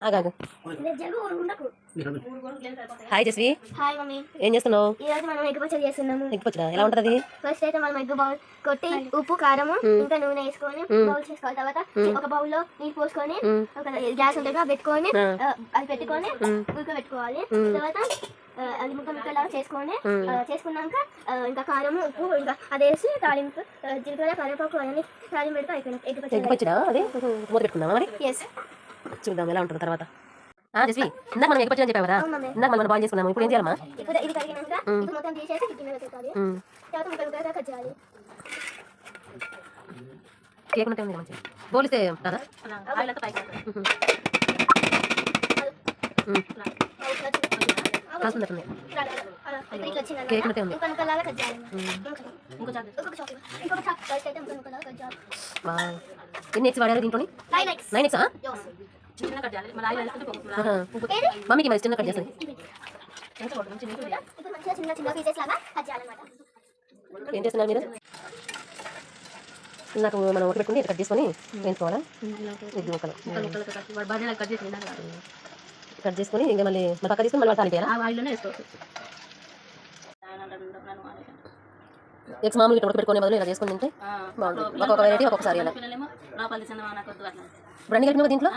ఆగాగు. Hi Jasvi. Hi mummy. ఏం చేస్తున్నావు? ఈ రోజు మనం ఎగ్ పచ్చడి చేస్తున్నాము. ఎగ్ పచ్చడా ఎలా ఉంటది? ఫస్ట్ అయితే మనం ఎగ్ బౌల్ కొట్టి ఉప్పు కారం ఇంకా నూనె వేసుకొని బౌల్ చేసుకోవాలి. తర్వాత ఒక బౌల్ లో నీళ్ళు పోసుకొని ఒక గ్యాస్ ఉంటుంది అది పెట్టుకొని అది పెట్టుకొని ఉడకబెట్టుకోవాలి. తర్వాత అది ముక్కలాగా చేసుకున్నాక ఇంకా కారం ఉప్పు ఇంకా అదేసి తాలింపు జీలకర్ర కరివేపాకు అవన్నీ తాలింపు పెడితే అయిపోయినట్టు ఎగ్ పచ్చడా. అదే మూత పెట్టుకుందామా మరి? చూద్దాం ఎలా ఉంటుంది తర్వాత. జస్వి, ఇందాక మనం ఎగ్ పచ్చడి అని చెప్పావు కదా, ఇందాక మనం బాయిల్ చేసుకున్నాము. ఇప్పుడు ఏం చేయాలమ్మా? ఇప్పుడు ఇది కరిగినాక మొత్తం తీసేసి గిన్నెలో పెట్టాలి. తర్వాత ముక్కలుగా కట్ చేయాలి. కేక్ ఉంటే ఉంది మంచిగా బోలిస్తే కదా. కేక్ ఉంటే ఉంది. ఎన్ని ఎగ్స్ వాడారు దీంట్లో? 9 ఎగ్స్. మమ్మీకి మరి చిన్న కట్ చేస్తుంది. ఏం చేస్తున్నారు మీరు? నాకు మనం ఒకటి పెట్టుకుని కట్ చేసుకొని వేసుకోవాలా? ఎగ్ ముక్కలు కట్ చేసుకొని ఇంకా మళ్ళీ పక్క తీసుకొని మళ్ళీ తాలింపేయాలా? ఎగ్స్ మామూలు ఇట్లా పెట్టుకునే బదులు ఇలా చేసుకుని తింటే బాగుంటుంది. ఒక్కొక్క వెరైటీ ఒక్కొక్కసారి అలా. ఇప్పుడు అన్ని కలిపిన దీంట్లో